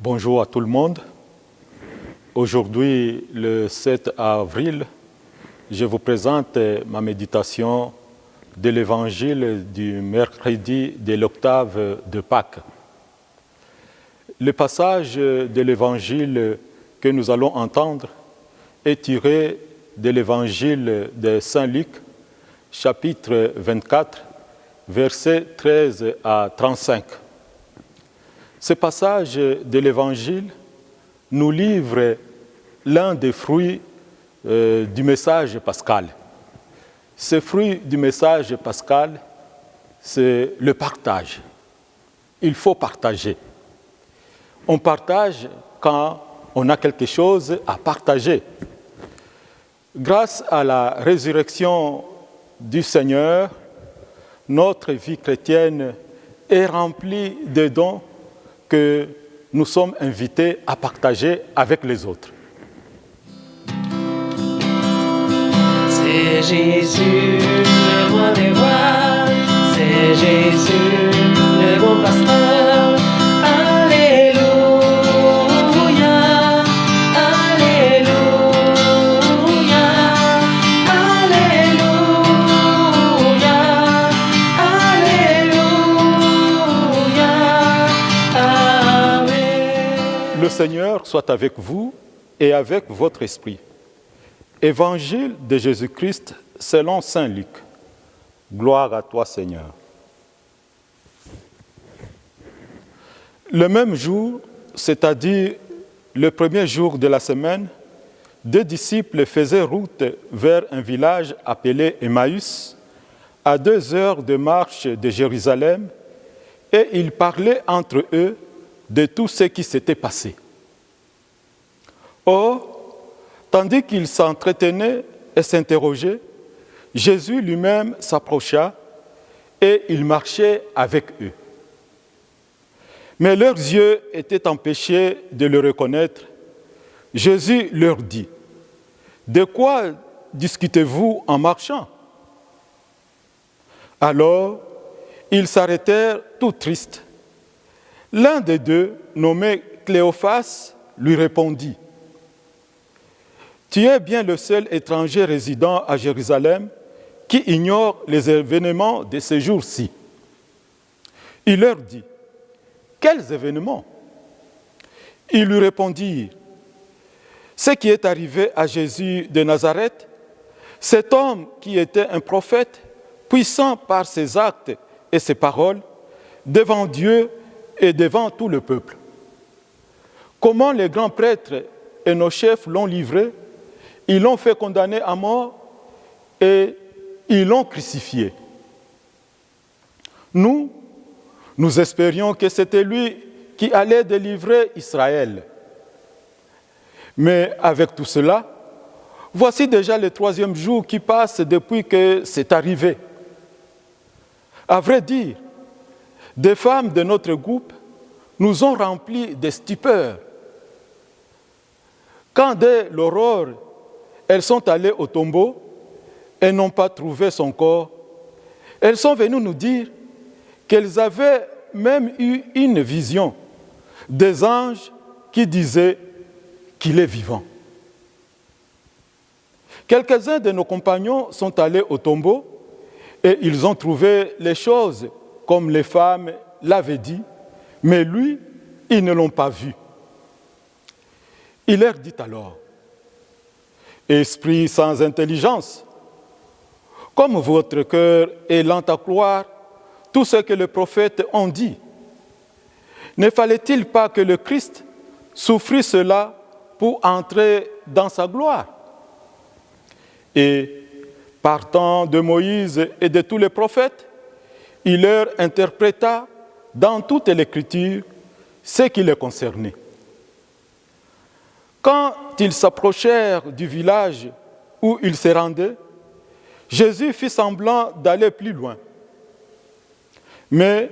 Bonjour à tout le monde. Aujourd'hui, le 7 avril, je vous présente ma méditation de l'évangile du mercredi de l'octave de Pâques. Le passage de l'évangile que nous allons entendre est tiré de l'évangile de Saint Luc, chapitre 24, versets 13 à 35. Ce passage de l'Évangile nous livre l'un des fruits du message pascal. Ce fruit du message pascal, c'est le partage. Il faut partager. On partage quand on a quelque chose à partager. Grâce à la résurrection du Seigneur, notre vie chrétienne est remplie de dons que nous sommes invités à partager avec les autres. C'est Jésus, le roi des rois, c'est Jésus, le bon pasteur. Alléluia, Alléluia, Alléluia, Alléluia, Amen. Le Seigneur soit avec vous et avec votre esprit. Évangile de Jésus-Christ selon saint Luc. Gloire à toi, Seigneur. Le même jour, c'est-à-dire le premier jour de la semaine, deux disciples faisaient route vers un village appelé Emmaüs, à 2 heures de marche de Jérusalem, et ils parlaient entre eux de tout ce qui s'était passé. Or, tandis qu'ils s'entretenaient et s'interrogeaient, Jésus lui-même s'approcha et il marchait avec eux. Mais leurs yeux étaient empêchés de le reconnaître. Jésus leur dit, « De quoi discutez-vous en marchant ?» Alors, ils s'arrêtèrent tout tristes. L'un des deux, nommé Cléophas, lui répondit, « Tu es bien le seul étranger résidant à Jérusalem qui ignore les événements de ces jours-ci. » Il leur dit, « Quels événements ?» Ils lui répondirent, « Ce qui est arrivé à Jésus de Nazareth, cet homme qui était un prophète, puissant par ses actes et ses paroles, devant Dieu et devant tout le peuple. Comment les grands prêtres et nos chefs l'ont livré, ils l'ont fait condamner à mort et ils l'ont crucifié. Nous espérions que c'était lui qui allait délivrer Israël. Mais avec tout cela, voici déjà le 3e jour qui passe depuis que c'est arrivé. À vrai dire, des femmes de notre groupe nous ont remplis de stupeur. Quand dès l'aurore, elles sont allées au tombeau et n'ont pas trouvé son corps, elles sont venues nous dire qu'elles avaient même eu une vision des anges qui disaient qu'il est vivant. Quelques-uns de nos compagnons sont allés au tombeau et ils ont trouvé les choses comme les femmes l'avaient dit, mais lui, ils ne l'ont pas vu. Il leur dit alors, « Esprit sans intelligence, comme votre cœur est lent à croire tout ce que les prophètes ont dit, ne fallait-il pas que le Christ souffrit cela pour entrer dans sa gloire ?» Et partant de Moïse et de tous les prophètes, il leur interpréta dans toute l'Écriture ce qui les concernait. Quand ils s'approchèrent du village où ils se rendaient, Jésus fit semblant d'aller plus loin. Mais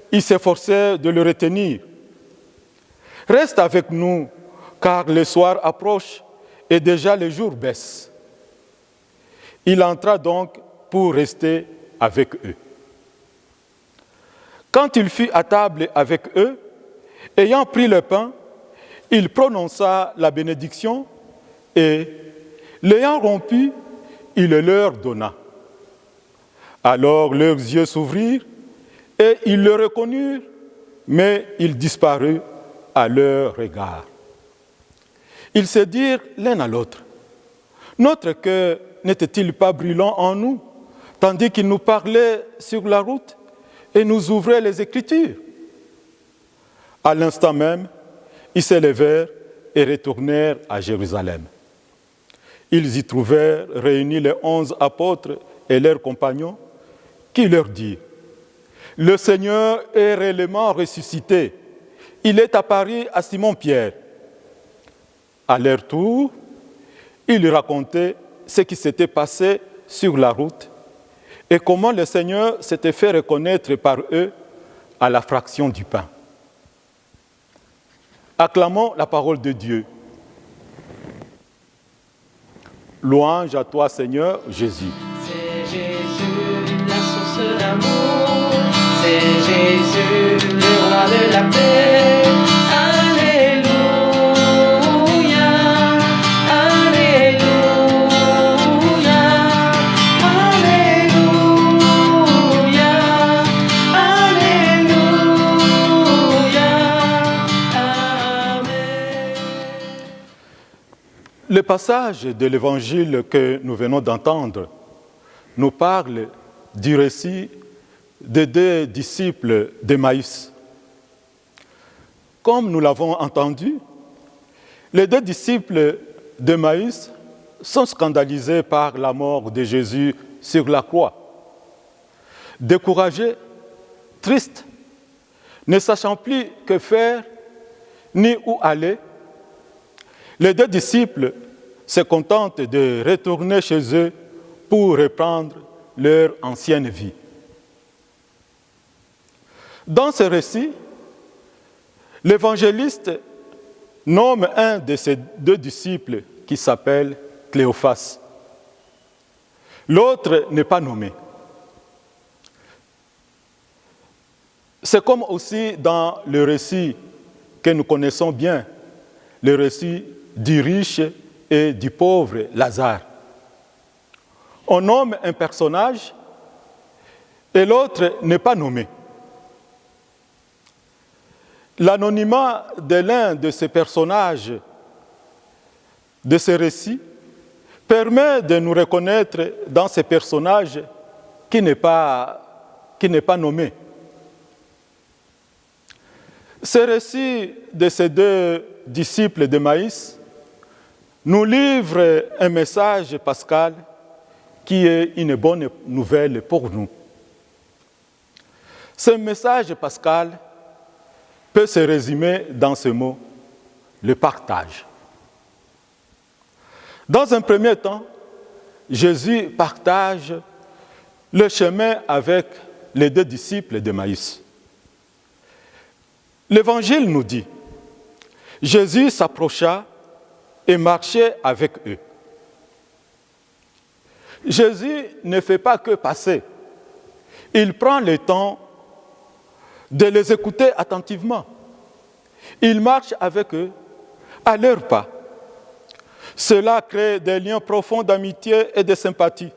ils s'efforçaient de le retenir. « Reste avec nous, car le soir approche et déjà le jour baisse. » Il entra donc pour rester avec eux. Quand il fut à table avec eux, ayant pris le pain, il prononça la bénédiction et, l'ayant rompue, il le leur donna. Alors leurs yeux s'ouvrirent et ils le reconnurent, mais il disparut à leur regard. Ils se dirent l'un à l'autre, « Notre cœur n'était-il pas brûlant en nous, tandis qu'il nous parlait sur la route et nous ouvrait les Écritures ?» À l'instant même, ils se levèrent et retournèrent à Jérusalem. Ils y trouvèrent réunis les 11 apôtres et leurs compagnons, qui leur dirent, « Le Seigneur est réellement ressuscité. Il est apparu à Simon-Pierre. » À leur tour, ils lui racontaient ce qui s'était passé sur la route et comment le Seigneur s'était fait reconnaître par eux à la fraction du pain. Acclamons la parole de Dieu. Louange à toi, Seigneur Jésus. C'est Jésus, la source d'amour. C'est Jésus, le roi de la paix. Alléluia, Alléluia, Alléluia, Alléluia, Amen. Le passage de l'évangile que nous venons d'entendre nous parle du récit des 2 disciples d'Emmaüs. Comme nous l'avons entendu, les 2 disciples d'Emmaüs sont scandalisés par la mort de Jésus sur la croix. Découragés, tristes, ne sachant plus que faire ni où aller, les 2 disciples se contentent de retourner chez eux pour reprendre leur ancienne vie. Dans ce récit, l'évangéliste nomme un de ses 2 disciples qui s'appelle Cléophas. L'autre n'est pas nommé. C'est comme aussi dans le récit que nous connaissons bien, le récit du riche et du pauvre Lazare. On nomme un personnage et l'autre n'est pas nommé. L'anonymat de l'un de ces personnages de ce récit permet de nous reconnaître dans ces personnages qui n'est pas nommé. Ce récit de ces 2 disciples d'Emmaüs nous livre un message pascal qui est une bonne nouvelle pour nous. Ce message pascal peut se résumer dans ce mot, le partage. Dans un premier temps, Jésus partage le chemin avec les 2 disciples d'Emmaüs. L'Évangile nous dit, Jésus s'approcha et marchait avec eux. Jésus ne fait pas que passer. Il prend le temps de les écouter attentivement. Il marche avec eux à leur pas. Cela crée des liens profonds d'amitié et de sympathie.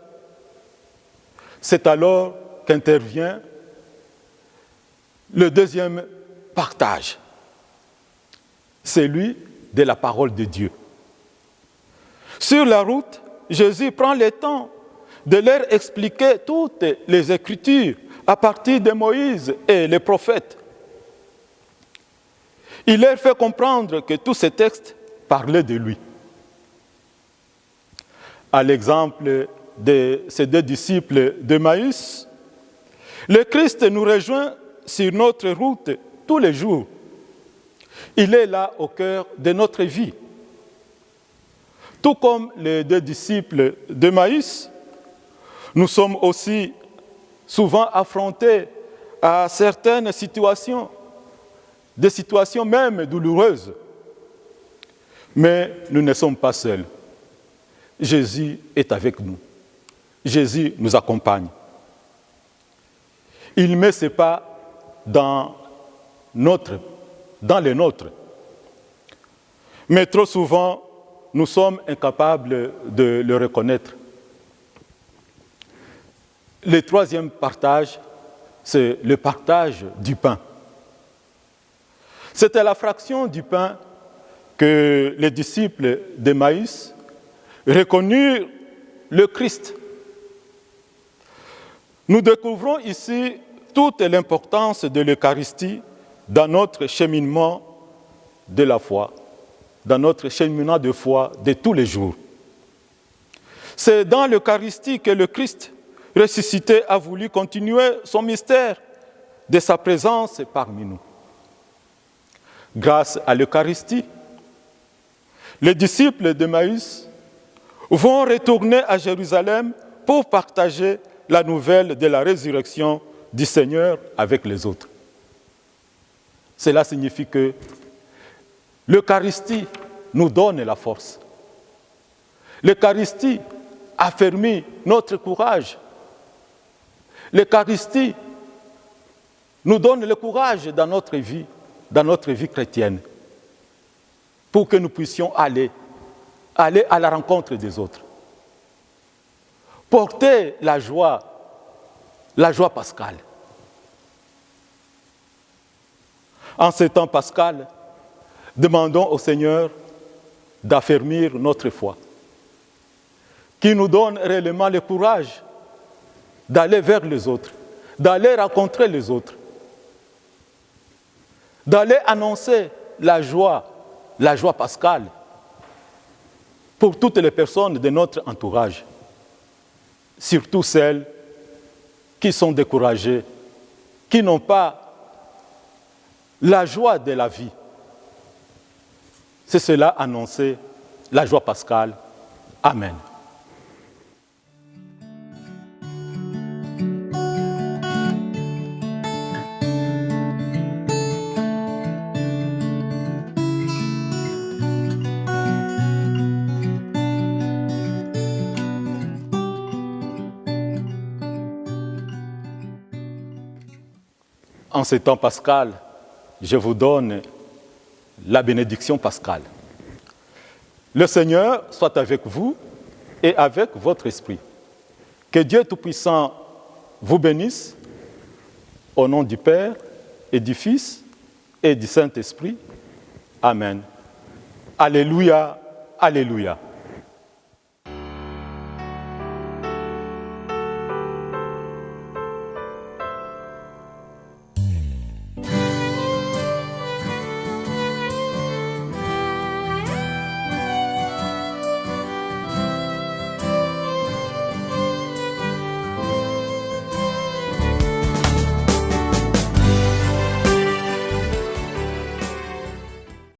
C'est alors qu'intervient le deuxième partage, celui de la parole de Dieu. Sur la route, Jésus prend le temps de leur expliquer toutes les Écritures à partir de Moïse et les prophètes. Il leur fait comprendre que tous ces textes parlaient de lui. À l'exemple de ces 2 disciples d'Emmaüs, le Christ nous rejoint sur notre route tous les jours. Il est là au cœur de notre vie. Tout comme les 2 disciples d'Emmaüs, nous sommes aussi souvent affrontés à certaines situations, des situations même douloureuses. Mais nous ne sommes pas seuls. Jésus est avec nous. Jésus nous accompagne. Il met ses pas dans les nôtres. Mais trop souvent, nous sommes incapables de le reconnaître. Le troisième partage, c'est le partage du pain. C'était la fraction du pain que les disciples d'Emmaüs reconnurent le Christ. Nous découvrons ici toute l'importance de l'Eucharistie dans notre cheminement de la foi, dans notre cheminement de foi de tous les jours. C'est dans l'Eucharistie que le Christ ressuscité a voulu continuer son mystère de sa présence parmi nous. Grâce à l'Eucharistie, les disciples d'Emmaüs vont retourner à Jérusalem pour partager la nouvelle de la résurrection du Seigneur avec les autres. Cela signifie que l'Eucharistie nous donne la force. L'Eucharistie affermit notre courage. L'Eucharistie nous donne le courage dans notre vie chrétienne, pour que nous puissions aller à la rencontre des autres. Porter la joie pascale. En ce temps pascal, demandons au Seigneur d'affermir notre foi, qui nous donne réellement le courage d'aller vers les autres, d'aller rencontrer les autres, d'aller annoncer la joie pascale pour toutes les personnes de notre entourage, surtout celles qui sont découragées, qui n'ont pas la joie de la vie. C'est cela annoncer la joie pascale. Amen. En ce temps pascal, je vous donne la bénédiction pascale. Le Seigneur soit avec vous et avec votre esprit. Que Dieu Tout-Puissant vous bénisse au nom du Père et du Fils et du Saint-Esprit. Amen. Alléluia, alléluia.